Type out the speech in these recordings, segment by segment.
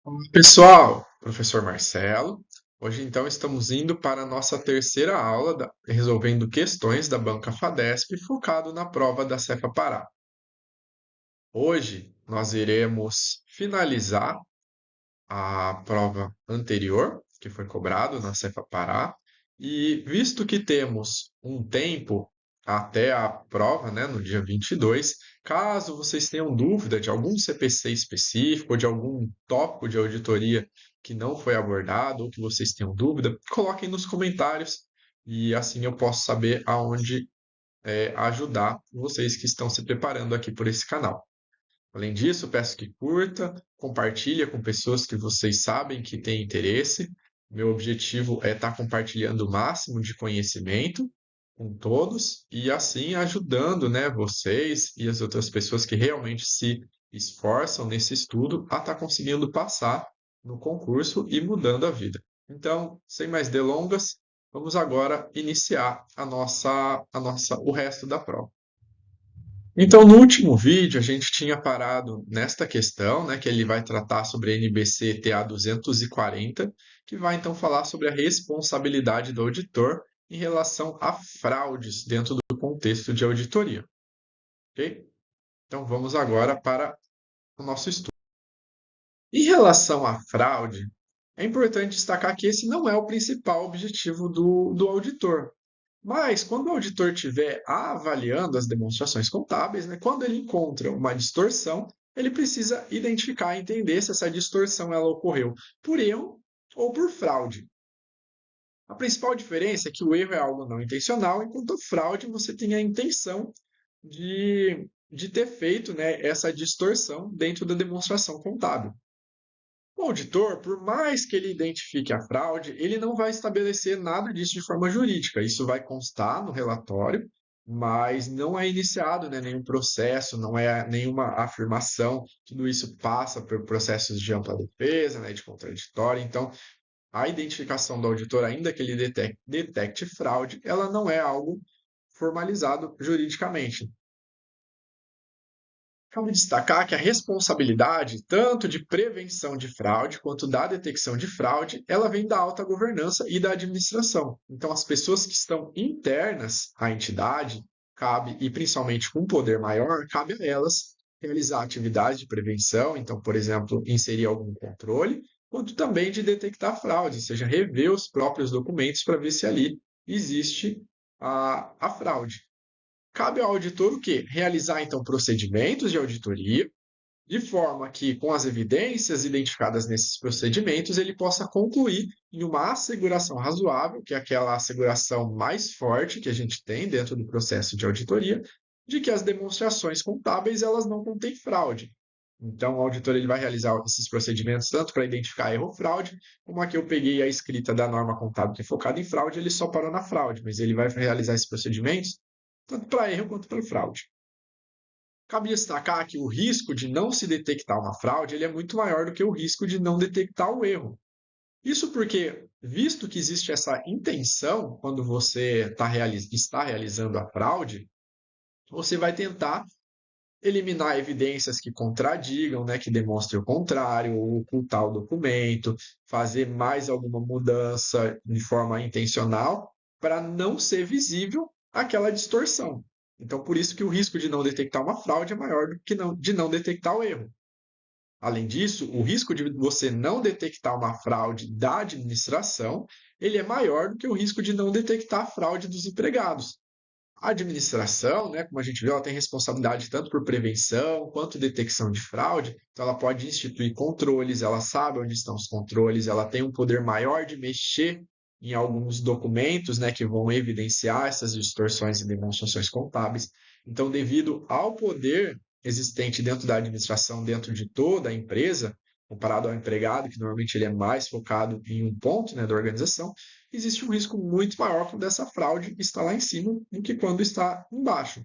Olá, pessoal, professor Marcelo. Hoje, então, estamos indo para a nossa terceira aula resolvendo questões da banca FADESP focado na prova da Cefa Pará. Hoje, nós iremos finalizar a prova anterior, que foi cobrado na Cefa Pará, e visto que temos um tempo até a prova, né, no dia 22, caso vocês tenham dúvida de algum CPC específico ou de algum tópico de auditoria que não foi abordado ou que vocês tenham dúvida, coloquem nos comentários e assim eu posso saber aonde ajudar vocês que estão se preparando aqui por esse canal. Além disso, peço que curta, compartilhe com pessoas que vocês sabem que têm interesse. Meu objetivo é estar compartilhando o máximo de conhecimento com todos e assim ajudando, né, vocês e as outras pessoas que realmente se esforçam nesse estudo a estar conseguindo passar no concurso e mudando a vida. Então, sem mais delongas, vamos agora iniciar o resto da prova. Então, no último vídeo, a gente tinha parado nesta questão, né, que ele vai tratar sobre a NBC TA 240, que vai então falar sobre a responsabilidade do auditor em relação a fraudes dentro do contexto de auditoria. Ok? Então, vamos agora para o nosso estudo. Em relação à fraude, é importante destacar que esse não é o principal objetivo do auditor. Mas, quando o auditor estiver avaliando as demonstrações contábeis, né, quando ele encontra uma distorção, ele precisa identificar e entender se essa distorção ela ocorreu por erro ou por fraude. A principal diferença é que o erro é algo não intencional, enquanto a fraude você tem a intenção de ter feito, né, essa distorção dentro da demonstração contábil. O auditor, por mais que ele identifique a fraude, ele não vai estabelecer nada disso de forma jurídica. Isso vai constar no relatório, mas não é iniciado, né, nenhum processo, não é nenhuma afirmação. Tudo isso passa por processos de ampla defesa, né, de contraditório. Então, a identificação do auditor, ainda que ele detecte fraude, ela não é algo formalizado juridicamente. Cabe destacar que a responsabilidade, tanto de prevenção de fraude quanto da detecção de fraude, ela vem da alta governança e da administração. Então, as pessoas que estão internas à entidade, cabe, e principalmente com um poder maior, cabe a elas realizar atividades de prevenção, então, por exemplo, inserir algum controle, quanto também de detectar fraude, ou seja, rever os próprios documentos para ver se ali existe a fraude. Cabe ao auditor o quê? Realizar, então, procedimentos de auditoria, de forma que, com as evidências identificadas nesses procedimentos, ele possa concluir em uma asseguração razoável, que é aquela asseguração mais forte que a gente tem dentro do processo de auditoria, de que as demonstrações contábeis elas não contêm fraude. Então, o auditor ele vai realizar esses procedimentos tanto para identificar erro ou fraude, como aqui eu peguei a escrita da norma contábil que é focada em fraude, ele só parou na fraude, mas ele vai realizar esses procedimentos tanto para erro quanto para fraude. Cabe destacar que o risco de não se detectar uma fraude ele é muito maior do que o risco de não detectar o erro. Isso porque, visto que existe essa intenção quando você está realizando a fraude, você vai tentar eliminar evidências que contradigam, né, que demonstrem o contrário, ou ocultar o documento, fazer mais alguma mudança de forma intencional para não ser visível aquela distorção. Então, por isso que o risco de não detectar uma fraude é maior do que de não detectar o erro. Além disso, o risco de você não detectar uma fraude da administração, ele é maior do que o risco de não detectar a fraude dos empregados. A administração, né, como a gente viu, ela tem responsabilidade tanto por prevenção quanto detecção de fraude. Então, ela pode instituir controles, ela sabe onde estão os controles, ela tem um poder maior de mexer em alguns documentos, né, que vão evidenciar essas distorções e demonstrações contábeis. Então, devido ao poder existente dentro da administração, dentro de toda a empresa, comparado ao empregado, que normalmente ele é mais focado em um ponto, né, da organização, existe um risco muito maior quando essa fraude está lá em cima do que quando está embaixo.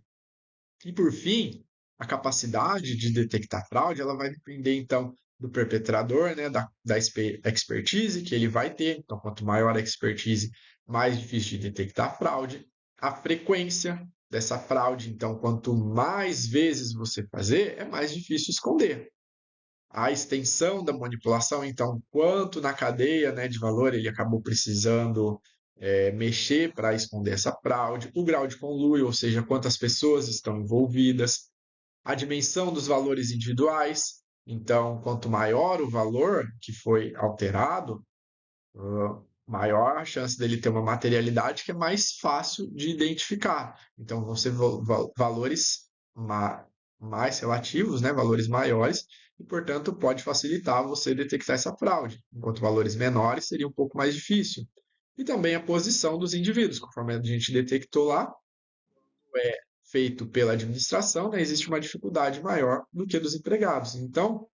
E por fim, a capacidade de detectar fraude, ela vai depender então do perpetrador, né, da expertise que ele vai ter. Então, quanto maior a expertise, mais difícil de detectar fraude. A frequência dessa fraude, então, quanto mais vezes você fazer, é mais difícil esconder. a extensão da manipulação, então, quanto na cadeia, né, de valor ele acabou precisando mexer para esconder essa fraude, o grau de conluio, ou seja, quantas pessoas estão envolvidas, a dimensão dos valores individuais. Então, quanto maior o valor que foi alterado, maior a chance dele ter uma materialidade que é mais fácil de identificar. Então, vão ser valores mais relativos, né, valores maiores, e, portanto, pode facilitar você detectar essa fraude, enquanto valores menores seria um pouco mais difícil. E também a posição dos indivíduos, conforme a gente detectou lá, é feito pela administração, né, existe uma dificuldade maior do que dos empregados. Então, o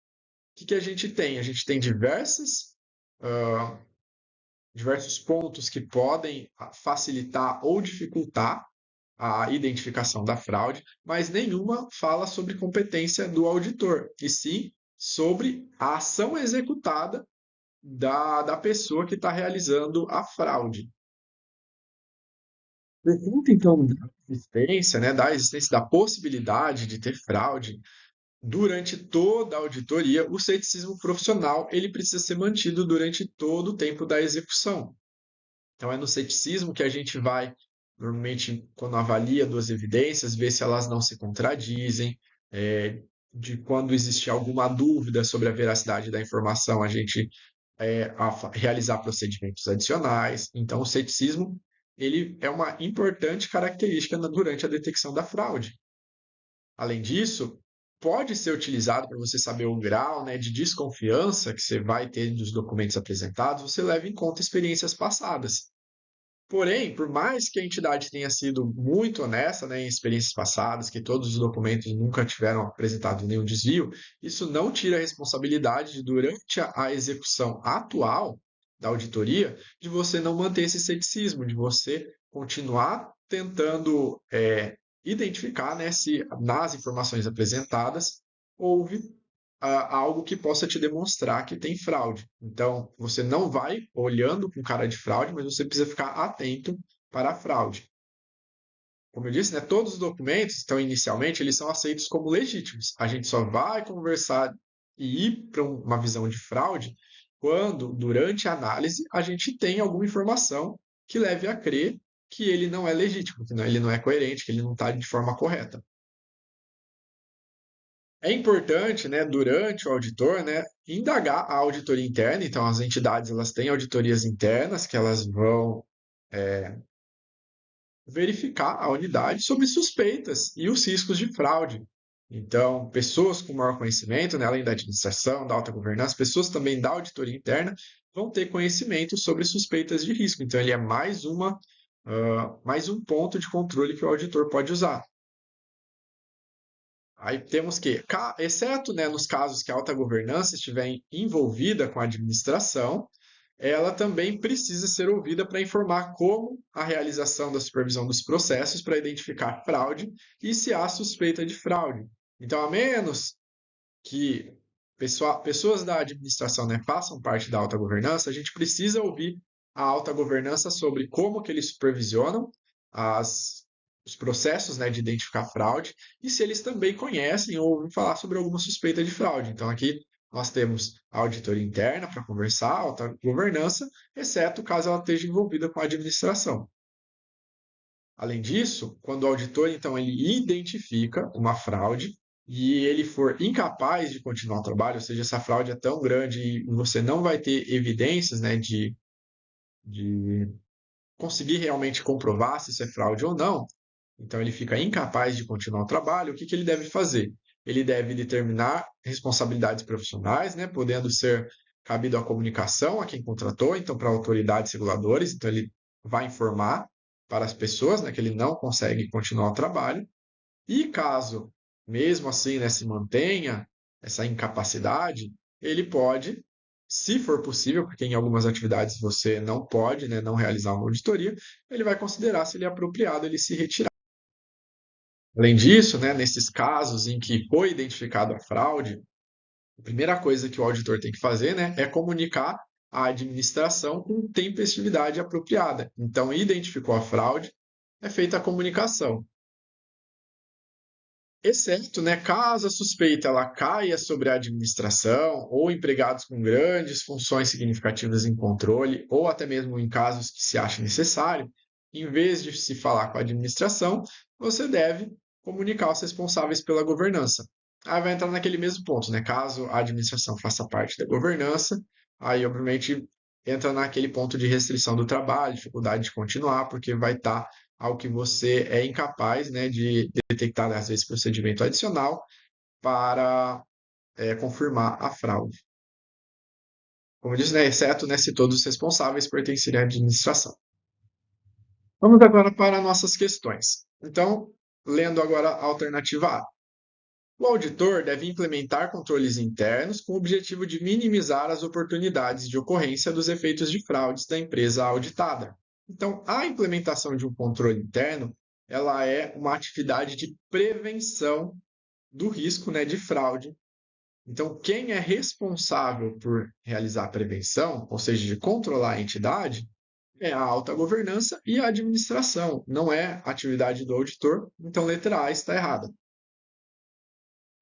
que a gente tem? A gente tem diversos pontos que podem facilitar ou dificultar a identificação da fraude, mas nenhuma fala sobre competência do auditor, e sim sobre a ação executada da pessoa que está realizando a fraude. Por conta, então, da existência da possibilidade de ter fraude, durante toda a auditoria, o ceticismo profissional ele precisa ser mantido durante todo o tempo da execução. Então, é no ceticismo que a gente vai, normalmente, quando avalia duas evidências, ver se elas não se contradizem, de quando existe alguma dúvida sobre a veracidade da informação, a gente realizar procedimentos adicionais. Então, o ceticismo ele é uma importante característica durante a detecção da fraude. Além disso, pode ser utilizado para você saber o grau, né, de desconfiança que você vai ter dos documentos apresentados, você leva em conta experiências passadas. Porém, por mais que a entidade tenha sido muito honesta, né, em experiências passadas, que todos os documentos nunca tiveram apresentado nenhum desvio, isso não tira a responsabilidade de, durante a execução atual da auditoria, de você não manter esse ceticismo, de você continuar tentando identificar, né, se nas informações apresentadas houve algo que possa te demonstrar que tem fraude. Então, você não vai olhando com cara de fraude, mas você precisa ficar atento para a fraude. Como eu disse, né, todos os documentos, então, inicialmente, eles são aceitos como legítimos. A gente só vai conversar e ir para uma visão de fraude quando, durante a análise, a gente tem alguma informação que leve a crer que ele não é legítimo, que ele não é coerente, que ele não está de forma correta. É importante, né, durante o auditor, né, indagar a auditoria interna. Então, as entidades elas têm auditorias internas que elas vão verificar a unidade sobre suspeitas e os riscos de fraude. Então, pessoas com maior conhecimento, né, além da administração, da alta governança, pessoas também da auditoria interna vão ter conhecimento sobre suspeitas de risco. Então, ele é mais um ponto de controle que o auditor pode usar. Aí temos que, exceto, né, nos casos que a alta governança estiver envolvida com a administração, ela também precisa ser ouvida para informar como a realização da supervisão dos processos para identificar fraude e se há suspeita de fraude. Então, a menos que pessoas da administração, né, façam parte da alta governança, a gente precisa ouvir a alta governança sobre como que eles supervisionam os processos, né, de identificar fraude e se eles também conhecem ou ouvem falar sobre alguma suspeita de fraude. Então, aqui nós temos a auditoria interna para conversar, a alta governança, exceto caso ela esteja envolvida com a administração. Além disso, quando o auditor, então, ele identifica uma fraude e ele for incapaz de continuar o trabalho, ou seja, essa fraude é tão grande e você não vai ter evidências, né, de conseguir realmente comprovar se isso é fraude ou não, então ele fica incapaz de continuar o trabalho, o que ele deve fazer? Ele deve determinar responsabilidades profissionais, né, podendo ser cabido a comunicação a quem contratou, então para autoridades reguladoras, então ele vai informar para as pessoas, né, que ele não consegue continuar o trabalho. E caso, mesmo assim, né, se mantenha essa incapacidade, ele pode, se for possível, porque em algumas atividades você não pode, né, não realizar uma auditoria, ele vai considerar se ele é apropriado ele se retirar. Além disso, né, nesses casos em que foi identificado a fraude, a primeira coisa que o auditor tem que fazer, né, é comunicar à administração com tempestividade apropriada. Então, identificou a fraude, é feita a comunicação. exceto, né, caso a suspeita ela caia sobre a administração ou empregados com grandes funções significativas em controle, ou até mesmo em casos que se ache necessário, em vez de se falar com a administração, você deve comunicar os responsáveis pela governança. Aí vai entrar naquele mesmo ponto, né? Caso a administração faça parte da governança, aí obviamente entra naquele ponto de restrição do trabalho, dificuldade de continuar, porque vai estar ao que você é incapaz, né, de detectar, às vezes, procedimento adicional para confirmar a fraude. Como eu disse, né, exceto, né, se todos os responsáveis pertencerem à administração. Vamos agora para nossas questões. Então, lendo agora a alternativa A. O auditor deve implementar controles internos com o objetivo de minimizar as oportunidades de ocorrência dos efeitos de fraudes da empresa auditada. Então, a implementação de um controle interno, ela é uma atividade de prevenção do risco, né, de fraude. Então, quem é responsável por realizar a prevenção, ou seja, de controlar a entidade, é a alta governança e a administração, não é a atividade do auditor. Então, letra A está errada.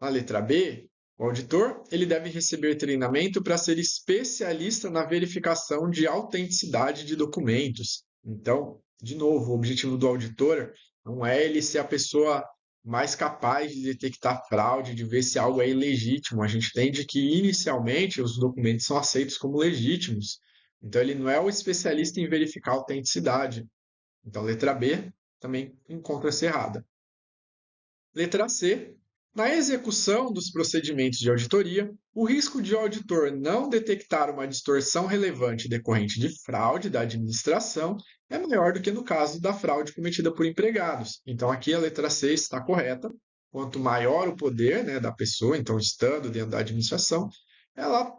Na letra B, o auditor ele deve receber treinamento para ser especialista na verificação de autenticidade de documentos. Então, de novo, o objetivo do auditor não é ele ser a pessoa mais capaz de detectar fraude, de ver se algo é ilegítimo. A gente entende que, inicialmente, os documentos são aceitos como legítimos. Então, ele não é o especialista em verificar a autenticidade. Então, letra B também encontra-se errada. Letra C. Na execução dos procedimentos de auditoria, o risco de o auditor não detectar uma distorção relevante decorrente de fraude da administração é maior do que no caso da fraude cometida por empregados. Então, aqui a letra C está correta. Quanto maior o poder, né, da pessoa, então estando dentro da administração, ela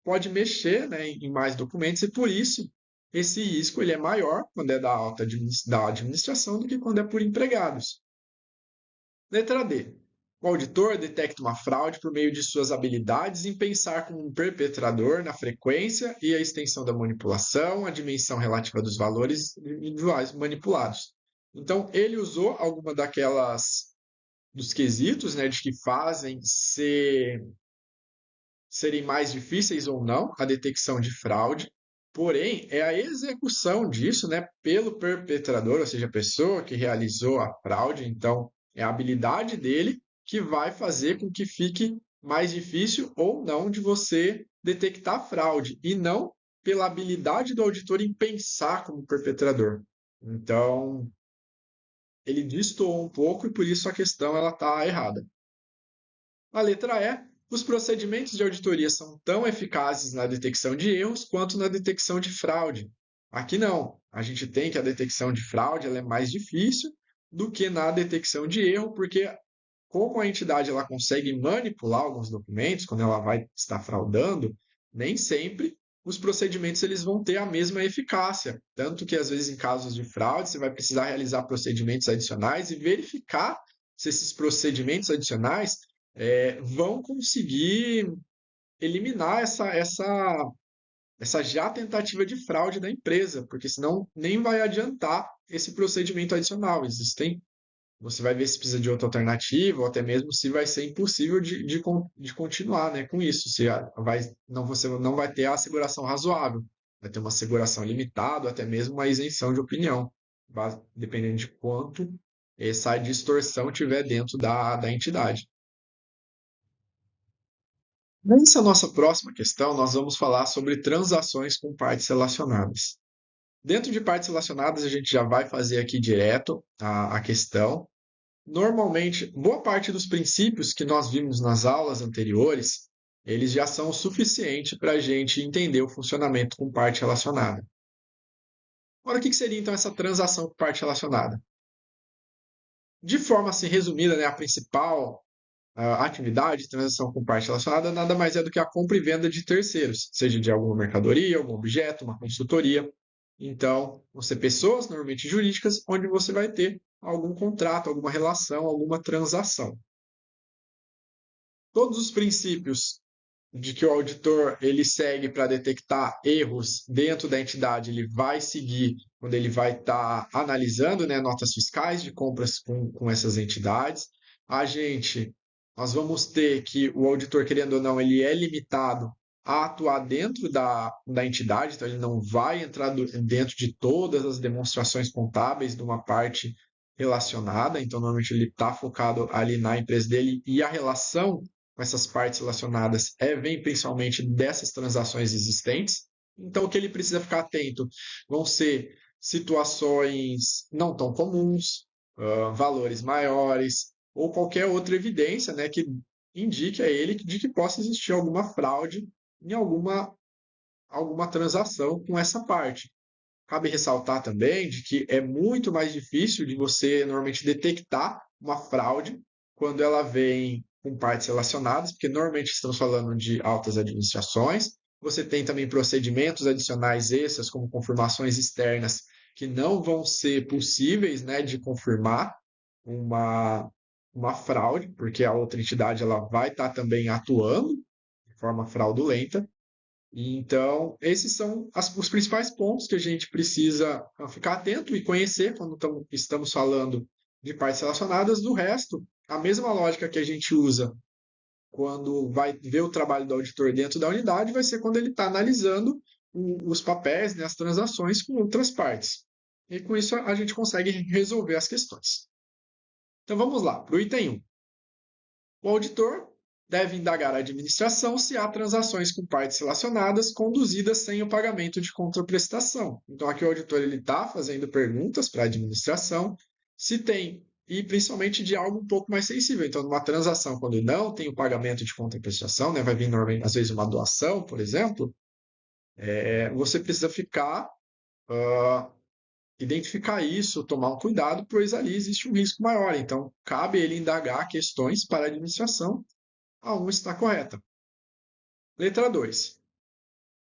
pode mexer, né, em mais documentos e, por isso, esse risco ele é maior quando é da administração do que quando é por empregados. Letra D. O auditor detecta uma fraude por meio de suas habilidades em pensar como um perpetrador na frequência e a extensão da manipulação, a dimensão relativa dos valores individuais manipulados. Então, ele usou alguma daquelas dos quesitos, né, de que fazem serem mais difíceis ou não a detecção de fraude. Porém, é a execução disso, né, pelo perpetrador, ou seja, a pessoa que realizou a fraude. Então, é a habilidade dele que vai fazer com que fique mais difícil ou não de você detectar fraude, e não pela habilidade do auditor em pensar como perpetrador. Então, ele destoou um pouco e por isso a questão ela está errada. A letra E. Os procedimentos de auditoria são tão eficazes na detecção de erros quanto na detecção de fraude. Aqui não. A gente tem que a detecção de fraude ela é mais difícil do que na detecção de erro, porque como a entidade ela consegue manipular alguns documentos quando ela vai estar fraudando, nem sempre os procedimentos eles vão ter a mesma eficácia. Tanto que, às vezes, em casos de fraude, você vai precisar realizar procedimentos adicionais e verificar se esses procedimentos adicionais vão conseguir eliminar essa já tentativa de fraude da empresa, porque senão nem vai adiantar esse procedimento adicional. Você vai ver se precisa de outra alternativa, ou até mesmo se vai ser impossível de continuar, né, com isso. Você não vai ter a asseguração razoável, vai ter uma asseguração limitada, até mesmo uma isenção de opinião, dependendo de quanto essa distorção tiver dentro da entidade. Nessa nossa próxima questão, nós vamos falar sobre transações com partes relacionadas. Dentro de partes relacionadas, a gente já vai fazer aqui direto a questão. Normalmente, boa parte dos princípios que nós vimos nas aulas anteriores, eles já são o suficiente para a gente entender o funcionamento com parte relacionada. Agora, o que seria então essa transação com parte relacionada? De forma assim resumida, né, a principal atividade de transação com parte relacionada nada mais é do que a compra e venda de terceiros, seja de alguma mercadoria, algum objeto, uma consultoria. Então, vão ser pessoas, normalmente jurídicas, onde você vai ter algum contrato, alguma relação, alguma transação. Todos os princípios de que o auditor ele segue para detectar erros dentro da entidade, ele vai seguir quando ele vai estar analisando, né, notas fiscais de compras com essas entidades. nós vamos ter que o auditor, querendo ou não, ele é limitado a atuar dentro da entidade, então ele não vai entrar dentro de todas as demonstrações contábeis de uma parte relacionada, então normalmente ele está focado ali na empresa dele e a relação com essas partes relacionadas vem principalmente dessas transações existentes. Então o que ele precisa ficar atento vão ser situações não tão comuns, valores maiores, ou qualquer outra evidência, né, que indique a ele de que possa existir alguma fraude em alguma transação com essa parte. Cabe ressaltar também de que é muito mais difícil de você normalmente detectar uma fraude quando ela vem com partes relacionadas, porque normalmente estamos falando de altas administrações. Você tem também procedimentos adicionais extras, como confirmações externas, que não vão ser possíveis, né, de confirmar uma, uma fraude, porque a outra entidade ela vai estar também atuando de forma fraudulenta. Então, esses são os principais pontos que a gente precisa ficar atento e conhecer quando estamos falando de partes relacionadas. Do resto, a mesma lógica que a gente usa quando vai ver o trabalho do auditor dentro da unidade vai ser quando ele está analisando os papéis, né, as transações com outras partes. E com isso a gente consegue resolver as questões. Então vamos lá, para o item 1. O auditor deve indagar a administração se há transações com partes relacionadas conduzidas sem o pagamento de contraprestação. Então, aqui o auditor está fazendo perguntas para a administração se tem, e principalmente de algo um pouco mais sensível. Então, numa transação, quando não tem o pagamento de contraprestação, né, vai vir normalmente, às vezes, uma doação, por exemplo, você precisa identificar isso, tomar um cuidado, pois ali existe um risco maior. Então, cabe ele indagar questões para a administração. A 1 está correta. Letra 2.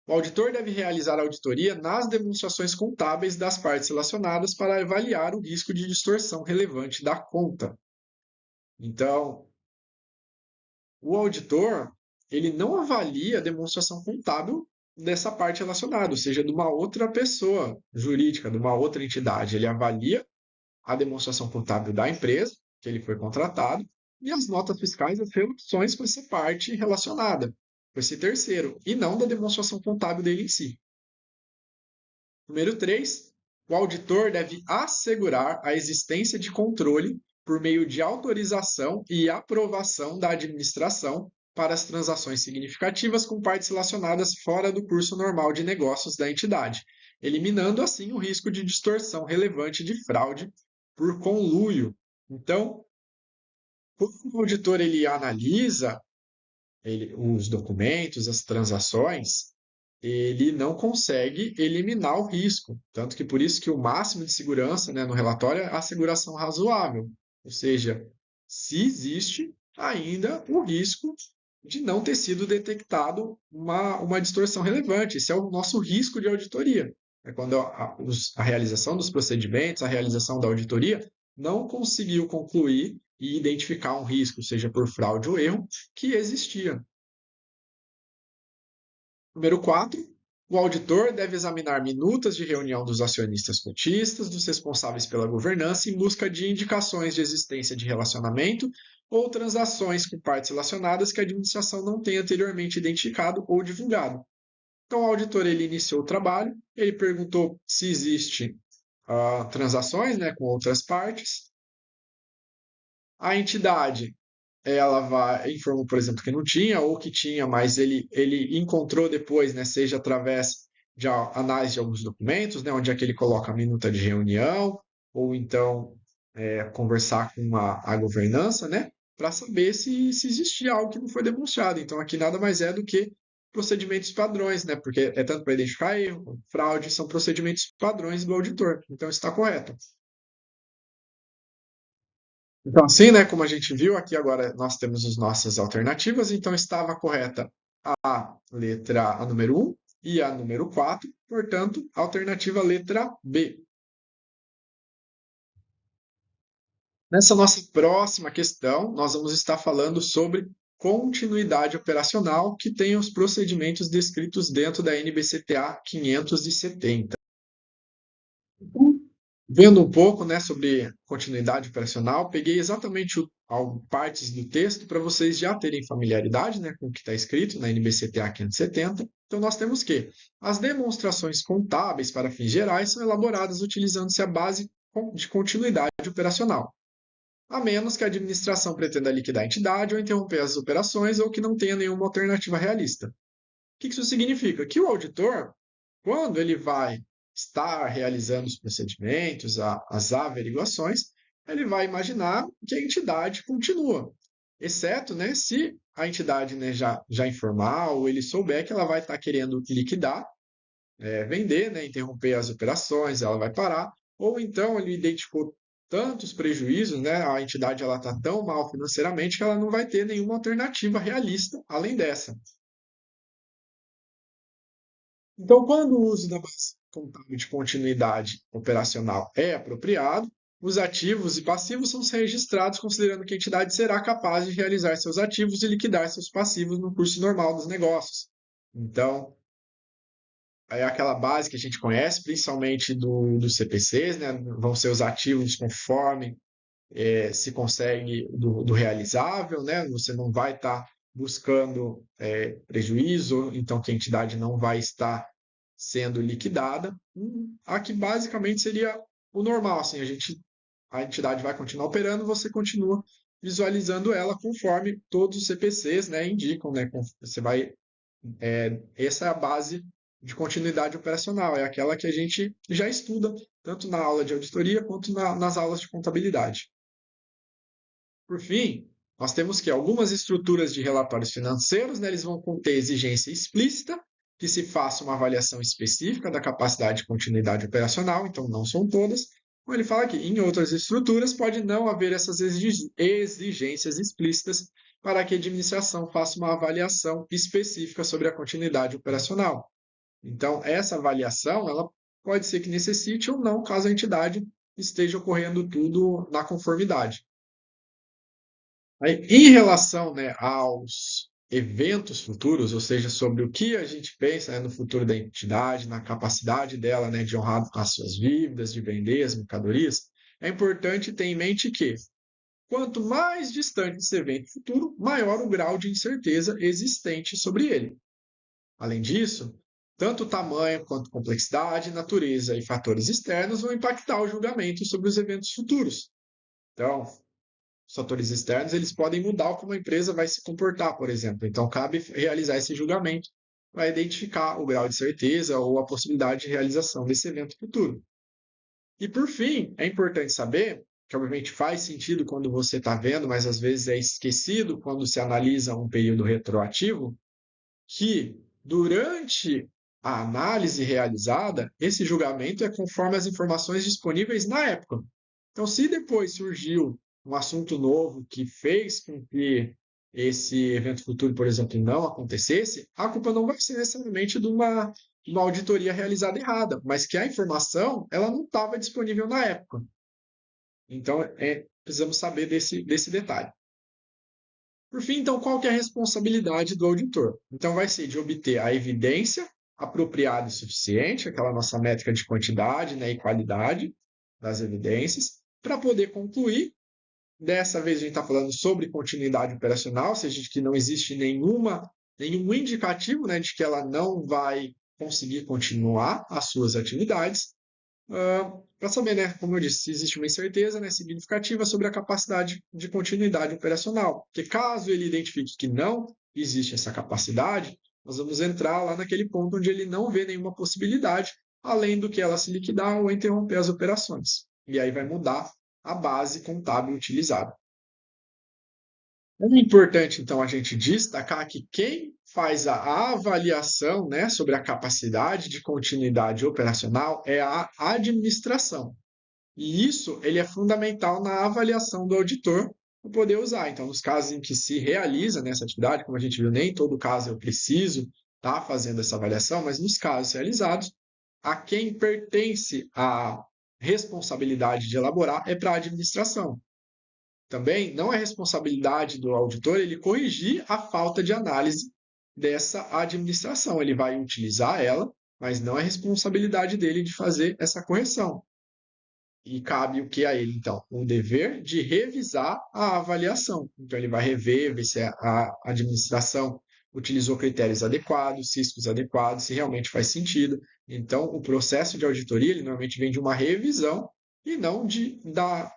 O auditor deve realizar a auditoria nas demonstrações contábeis das partes relacionadas para avaliar o risco de distorção relevante da conta. Então, o auditor, ele não avalia a demonstração contábil dessa parte relacionada, ou seja, de uma outra pessoa jurídica, de uma outra entidade. Ele avalia a demonstração contábil da empresa, que ele foi contratado, e as notas fiscais, as reduções com essa parte relacionada, com esse terceiro, e não da demonstração contábil dele em si. Número 3, o auditor deve assegurar a existência de controle por meio de autorização e aprovação da administração para as transações significativas com partes relacionadas fora do curso normal de negócios da entidade, eliminando assim o risco de distorção relevante de fraude por conluio. Então, quando o auditor ele analisa os documentos, as transações, ele não consegue eliminar o risco. Tanto que por isso que o máximo de segurança, né, no relatório é a asseguração razoável. Ou seja, se existe ainda o risco de não ter sido detectado uma distorção relevante. Esse é o nosso risco de auditoria. É quando a realização dos procedimentos, a realização da auditoria, não conseguiu concluir e identificar um risco, seja por fraude ou erro, que existia. Número 4. O auditor deve examinar minutas de reunião dos acionistas cotistas, dos responsáveis pela governança, em busca de indicações de existência de relacionamento ou transações com partes relacionadas que a administração não tenha anteriormente identificado ou divulgado. Então, o auditor ele iniciou o trabalho, ele perguntou se existe transações, né, com outras partes. A entidade ela informou, por exemplo, que não tinha ou que tinha, mas ele encontrou depois, né, seja através de análise de alguns documentos, né, onde é que ele coloca a minuta de reunião, ou então conversar com a governança, né, para saber se existia algo que não foi demonstrado. Então, aqui nada mais é do que procedimentos padrões, né, porque é tanto para identificar erro, fraude, são procedimentos padrões do auditor. Então, está correto. Então, assim, né, como a gente viu aqui agora, nós temos as nossas alternativas. Então, estava correta a número 1 e a número 4. Portanto, alternativa letra B. Nessa nossa próxima questão, nós vamos estar falando sobre continuidade operacional, que tem os procedimentos descritos dentro da NBCTA 570. Vendo um pouco, né, sobre continuidade operacional, peguei exatamente partes do texto para vocês já terem familiaridade, né, com o que está escrito na NBCTA 570. Então, nós temos que as demonstrações contábeis para fins gerais são elaboradas utilizando-se a base de continuidade operacional, a menos que a administração pretenda liquidar a entidade ou interromper as operações ou que não tenha nenhuma alternativa realista. O que isso significa? Que o auditor, quando ele vai estar realizando os procedimentos, as averiguações, ele vai imaginar que a entidade continua, exceto, né, se a entidade, né, já informar ou ele souber que ela vai estar querendo liquidar, vender, né, interromper as operações, ela vai parar, ou então ele identificou tantos prejuízos, né, a entidade ela está tão mal financeiramente que ela não vai ter nenhuma alternativa realista além dessa. Então, quando o uso da base contábil de continuidade operacional é apropriado, os ativos e passivos são registrados considerando que a entidade será capaz de realizar seus ativos e liquidar seus passivos no curso normal dos negócios. Então, é aquela base que a gente conhece, principalmente dos CPCs, né? Vão ser os ativos conforme se consegue do realizável, né? Você não vai estar buscando prejuízo, então que a entidade não vai estar sendo liquidada. Aqui basicamente seria o normal, assim, a entidade vai continuar operando, você continua visualizando ela conforme todos os CPCs, né, indicam, né, você vai, essa é a base de continuidade operacional, é aquela que a gente já estuda tanto na aula de auditoria quanto nas aulas de contabilidade. Por fim, nós temos que algumas estruturas de relatórios financeiros, né, eles vão conter exigência explícita que se faça uma avaliação específica da capacidade de continuidade operacional, então não são todas. Como ele fala aqui, em outras estruturas pode não haver essas exigências explícitas para que a administração faça uma avaliação específica sobre a continuidade operacional. Então, essa avaliação, ela pode ser que necessite ou não, caso a entidade esteja ocorrendo tudo na conformidade. Aí, em relação, né, aos eventos futuros, ou seja, sobre o que a gente pensa, né, no futuro da entidade, na capacidade dela, né, de honrar as suas dívidas, de vender as mercadorias, é importante ter em mente que quanto mais distante esse evento futuro, maior o grau de incerteza existente sobre ele. Além disso, tanto o tamanho quanto complexidade, natureza e fatores externos vão impactar o julgamento sobre os eventos futuros. Então, os fatores externos eles podem mudar como a empresa vai se comportar, por exemplo. Então, cabe realizar esse julgamento para identificar o grau de certeza ou a possibilidade de realização desse evento futuro. E, por fim, é importante saber, que obviamente faz sentido quando você está vendo, mas às vezes é esquecido quando se analisa um período retroativo, que durante a análise realizada, esse julgamento é conforme as informações disponíveis na época. Então, se depois surgiu um assunto novo que fez com que esse evento futuro, por exemplo, não acontecesse, a culpa não vai ser necessariamente de uma auditoria realizada errada, mas que a informação ela não estava disponível na época. Então, precisamos saber desse detalhe. Por fim, então, qual que é a responsabilidade do auditor? Então, vai ser de obter a evidência apropriada e suficiente, aquela nossa métrica de quantidade, né, e qualidade das evidências, para poder concluir. Dessa vez a gente está falando sobre continuidade operacional, ou seja, de que não existe nenhum indicativo, né, de que ela não vai conseguir continuar as suas atividades, para saber, né, como eu disse, se existe uma incerteza, né, significativa sobre a capacidade de continuidade operacional. Porque caso ele identifique que não existe essa capacidade, nós vamos entrar lá naquele ponto onde ele não vê nenhuma possibilidade, além do que ela se liquidar ou interromper as operações. E aí vai mudar a base contábil utilizada. É importante, então, a gente destacar que quem faz a avaliação, né, sobre a capacidade de continuidade operacional é a administração. E isso ele é fundamental na avaliação do auditor para poder usar. Então, nos casos em que se realiza nessa atividade, como a gente viu, nem todo caso eu preciso estar fazendo essa avaliação, mas nos casos realizados, a quem pertence a responsabilidade de elaborar é para a administração. Também não é responsabilidade do auditor ele corrigir a falta de análise dessa administração. Ele vai utilizar ela, mas não é responsabilidade dele de fazer essa correção. E cabe o que a ele, então? O dever de revisar a avaliação. Então, ele vai rever, ver se a administração utilizou critérios adequados, riscos adequados, se realmente faz sentido. Então, o processo de auditoria, ele normalmente vem de uma revisão e não da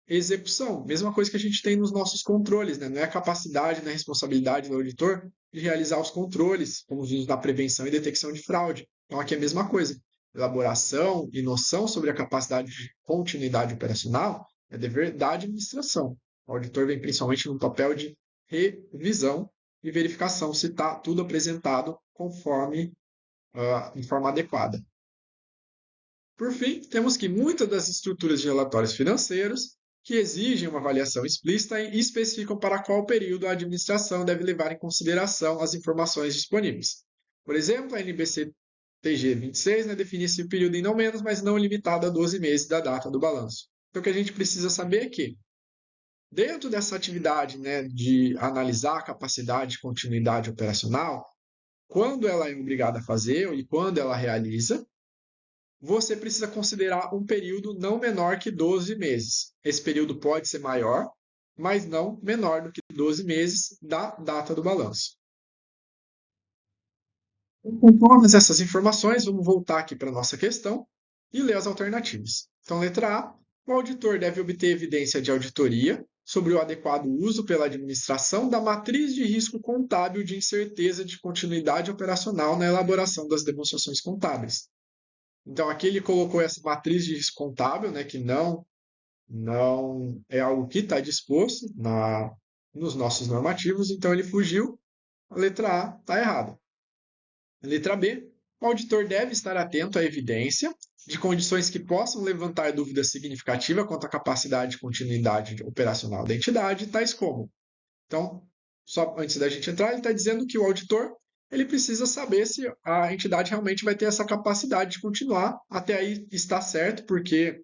execução. Mesma coisa que a gente tem nos nossos controles, né? Não é a capacidade, não é a responsabilidade do auditor de realizar os controles, como vimos na prevenção e detecção de fraude. Então, aqui é a mesma coisa. Elaboração e noção sobre a capacidade de continuidade operacional é dever da administração. O auditor vem principalmente no papel de revisão e verificação se está tudo apresentado conforme, em forma adequada. Por fim, temos que muitas das estruturas de relatórios financeiros que exigem uma avaliação explícita e especificam para qual período a administração deve levar em consideração as informações disponíveis. Por exemplo, a NBC-TG 26, né, define esse período em não menos, mas não limitado a 12 meses da data do balanço. Então, o que a gente precisa saber é que, dentro dessa atividade, né, de analisar a capacidade de continuidade operacional, quando ela é obrigada a fazer e quando ela realiza, você precisa considerar um período não menor que 12 meses. Esse período pode ser maior, mas não menor do que 12 meses da data do balanço. Com todas essas informações, vamos voltar aqui para a nossa questão e ler as alternativas. Então, letra A, o auditor deve obter evidência de auditoria sobre o adequado uso pela administração da matriz de risco contábil de incerteza de continuidade operacional na elaboração das demonstrações contábeis. Então, aqui ele colocou essa matriz de risco contábil, né, que não é algo que está disposto nos nossos normativos, então ele fugiu. A letra A está errada. A letra B, o auditor deve estar atento à evidência de condições que possam levantar dúvida significativa quanto à capacidade de continuidade operacional da entidade, tais como. Então, só antes da gente entrar, ele está dizendo que o auditor ele precisa saber se a entidade realmente vai ter essa capacidade de continuar. Até aí está certo, porque,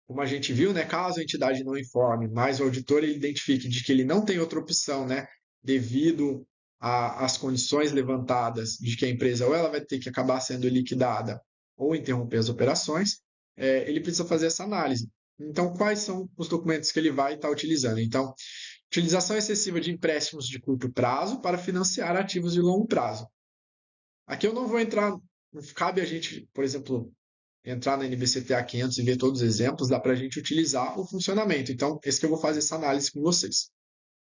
como a gente viu, né, caso a entidade não informe, mas o auditor ele identifique de que ele não tem outra opção, né, devido às condições levantadas de que a empresa ou ela vai ter que acabar sendo liquidada ou interromper as operações, ele precisa fazer essa análise. Então, quais são os documentos que ele vai estar utilizando? Então, utilização excessiva de empréstimos de curto prazo para financiar ativos de longo prazo. Aqui eu não vou entrar, não cabe a gente, por exemplo, entrar na NBCTA 500 e ver todos os exemplos, dá para a gente utilizar o funcionamento. Então, esse que eu vou fazer essa análise com vocês.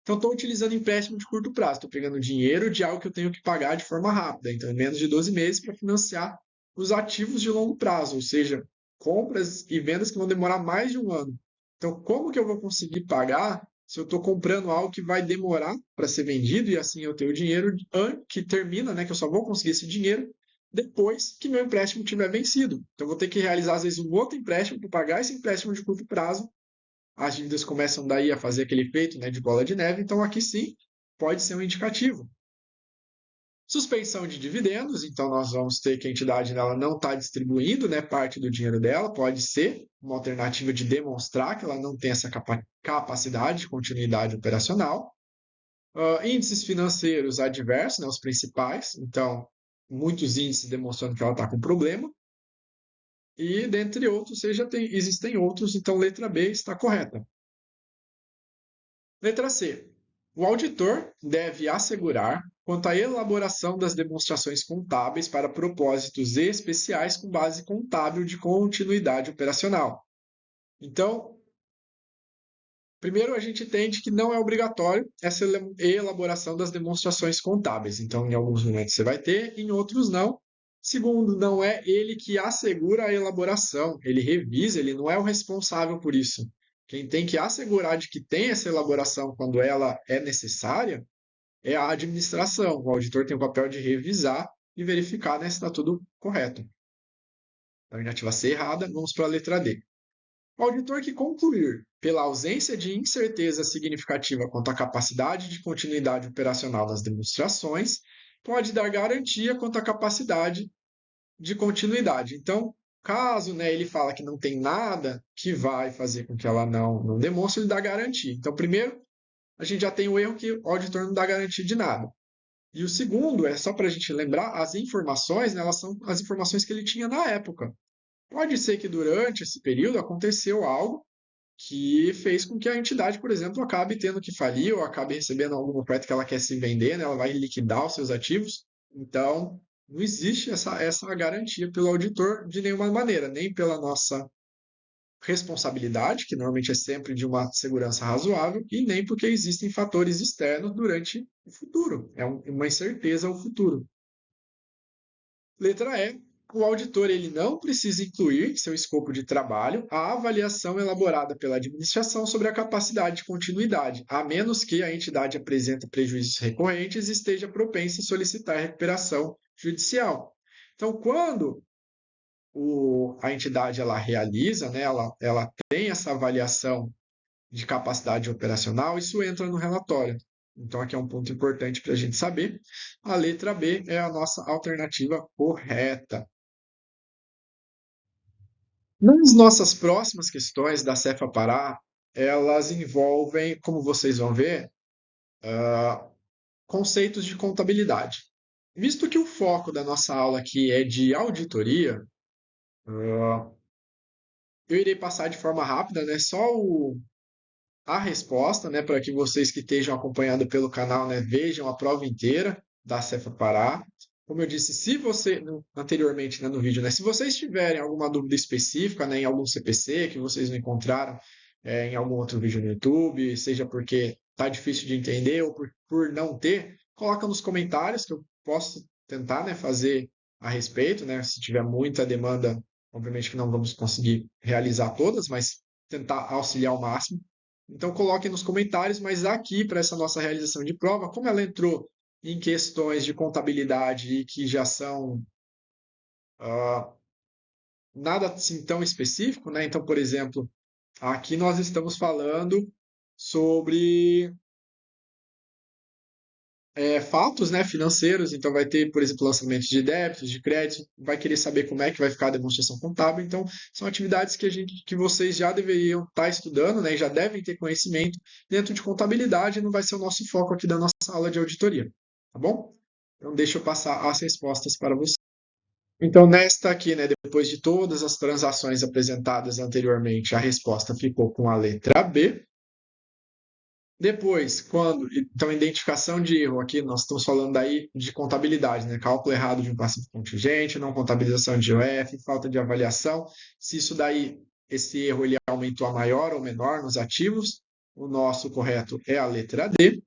Então, estou utilizando empréstimo de curto prazo, estou pegando dinheiro de algo que eu tenho que pagar de forma rápida, então, em menos de 12 meses, para financiar os ativos de longo prazo, ou seja, compras e vendas que vão demorar mais de um ano. Então, como que eu vou conseguir pagar se eu estou comprando algo que vai demorar para ser vendido e assim eu tenho o dinheiro que termina, né, que eu só vou conseguir esse dinheiro depois que meu empréstimo tiver vencido. Então, eu vou ter que realizar, às vezes, um outro empréstimo para pagar esse empréstimo de curto prazo. As dívidas começam daí a fazer aquele efeito, né, de bola de neve. Então, aqui sim, pode ser um indicativo. Suspensão de dividendos, então nós vamos ter que a entidade ela não está distribuindo, né, parte do dinheiro dela, pode ser uma alternativa de demonstrar que ela não tem essa capacidade de continuidade operacional. Índices financeiros adversos, né, os principais, então muitos índices demonstrando que ela está com problema. E dentre outros, existem outros, então letra B está correta. Letra C. O auditor deve assegurar quanto à elaboração das demonstrações contábeis para propósitos especiais com base contábil de continuidade operacional. Então, primeiro a gente entende que não é obrigatório essa elaboração das demonstrações contábeis. Então, em alguns momentos você vai ter, em outros não. Segundo, não é ele que assegura a elaboração, ele revisa, ele não é o responsável por isso. Quem tem que assegurar de que tem essa elaboração quando ela é necessária é a administração. O auditor tem o papel de revisar e verificar, né, se está tudo correto. A alternativa C errada, vamos para a letra D. O auditor que concluir pela ausência de incerteza significativa quanto à capacidade de continuidade operacional das demonstrações pode dar garantia quanto à capacidade de continuidade. Então, caso, né, ele fala que não tem nada que vai fazer com que ela não demonstre, ele dá garantia. Então, primeiro, a gente já tem o erro que o auditor não dá garantia de nada. E o segundo, é só para a gente lembrar, as informações, né, elas são as informações que ele tinha na época. Pode ser que durante esse período aconteceu algo que fez com que a entidade, por exemplo, acabe tendo que falir ou acabe recebendo alguma oferta que ela quer se vender, né? Ela vai liquidar os seus ativos. Então, não existe essa garantia pelo auditor de nenhuma maneira, nem pela nossa responsabilidade, que normalmente é sempre de uma segurança razoável, e nem porque existem fatores externos durante o futuro. É uma incerteza ao futuro. Letra E. O auditor ele não precisa incluir em seu escopo de trabalho a avaliação elaborada pela administração sobre a capacidade de continuidade, a menos que a entidade apresente prejuízos recorrentes e esteja propensa a solicitar recuperação judicial. Então, quando a entidade ela realiza, né, ela tem essa avaliação de capacidade operacional, isso entra no relatório. Então, aqui é um ponto importante para a gente saber. A letra B é a nossa alternativa correta. Nas nossas próximas questões da Cefa Pará, elas envolvem, como vocês vão ver, conceitos de contabilidade. Visto que o foco da nossa aula aqui é de auditoria, eu irei passar de forma rápida, né, a resposta, né, para que vocês que estejam acompanhando pelo canal, né, vejam a prova inteira da Cefa Pará. Como eu disse, se você anteriormente, né, no vídeo, né, se vocês tiverem alguma dúvida específica, né, em algum CPC que vocês não encontraram em algum outro vídeo no YouTube, seja porque está difícil de entender ou por não ter, coloca nos comentários que eu posso tentar, né, fazer a respeito, né, se tiver muita demanda, obviamente que não vamos conseguir realizar todas, mas tentar auxiliar ao máximo. Então coloquem nos comentários, mas aqui para essa nossa realização de prova, como ela entrou em questões de contabilidade e que já são nada assim tão específico, né? Então, por exemplo, aqui nós estamos falando sobre fatos, né, financeiros, então vai ter, por exemplo, lançamento de débitos, de créditos, vai querer saber como é que vai ficar a demonstração contábil, então são atividades que vocês já deveriam estar estudando, né, e já devem ter conhecimento dentro de contabilidade, não vai ser o nosso foco aqui da nossa aula de auditoria, tá bom? Então deixa eu passar as respostas para você. Então nesta aqui, né, depois de todas as transações apresentadas anteriormente, a resposta ficou com a letra B. Depois, quando, então, identificação de erro, aqui nós estamos falando aí de contabilidade, né? Cálculo errado de um passivo contingente, não contabilização de IOF, falta de avaliação. Se isso daí, esse erro, ele aumentou a maior ou menor nos ativos, o nosso correto é a letra D.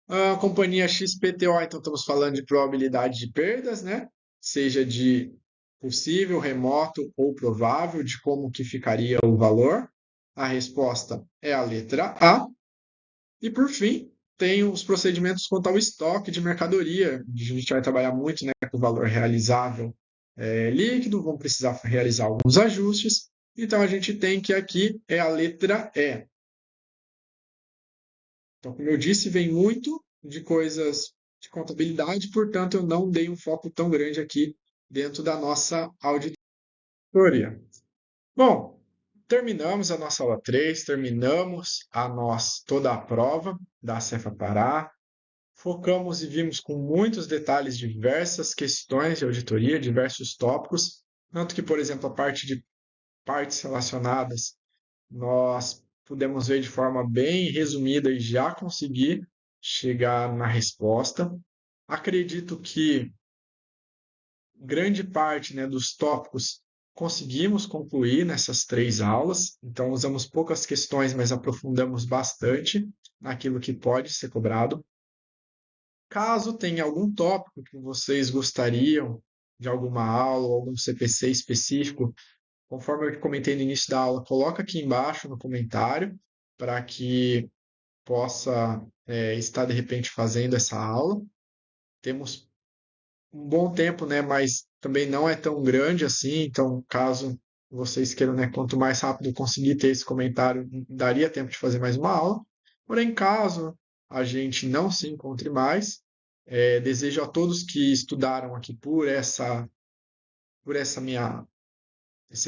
A companhia XPTO, então estamos falando de probabilidade de perdas, né? Seja de possível, remoto ou provável, de como que ficaria o valor. A resposta é a letra A. E por fim, tem os procedimentos quanto ao estoque de mercadoria. A gente vai trabalhar muito, né, com o valor realizável líquido, vamos precisar realizar alguns ajustes. Então a gente tem que aqui é a letra E. Então, como eu disse, vem muito de coisas de contabilidade, portanto eu não dei um foco tão grande aqui dentro da nossa auditoria. Bom, terminamos a nossa aula 3, terminamos toda a prova da Cefa Pará. Focamos e vimos com muitos detalhes diversas questões de auditoria, diversos tópicos, tanto que, por exemplo, a parte de partes relacionadas, nós pudemos ver de forma bem resumida e já conseguir chegar na resposta. Acredito que grande parte, né, dos tópicos conseguimos concluir nessas 3 aulas, então usamos poucas questões, mas aprofundamos bastante naquilo que pode ser cobrado. Caso tenha algum tópico que vocês gostariam de alguma aula ou algum CPC específico, conforme eu comentei no início da aula, coloca aqui embaixo no comentário para que possa estar de repente fazendo essa aula. Temos um bom tempo, né, mas também não é tão grande assim, então caso vocês queiram, né, quanto mais rápido conseguir ter esse comentário, daria tempo de fazer mais uma aula. Porém, caso a gente não se encontre mais, desejo a todos que estudaram aqui por esse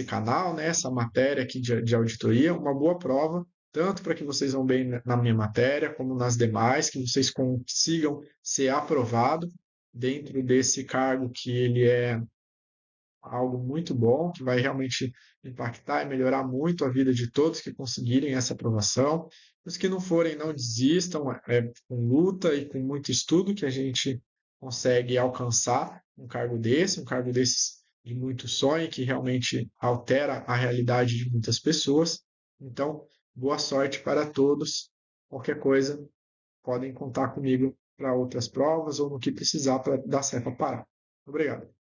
canal, né, essa matéria aqui de auditoria, uma boa prova, tanto para que vocês vão bem na minha matéria, como nas demais, que vocês consigam ser aprovado dentro desse cargo que ele é algo muito bom, que vai realmente impactar e melhorar muito a vida de todos que conseguirem essa aprovação. Os que não forem, não desistam, com luta e com muito estudo que a gente consegue alcançar um cargo desses de muito sonho, que realmente altera a realidade de muitas pessoas. Então, boa sorte para todos. Qualquer coisa, podem contar comigo para outras provas ou no que precisar para dar certo a parar. Obrigado.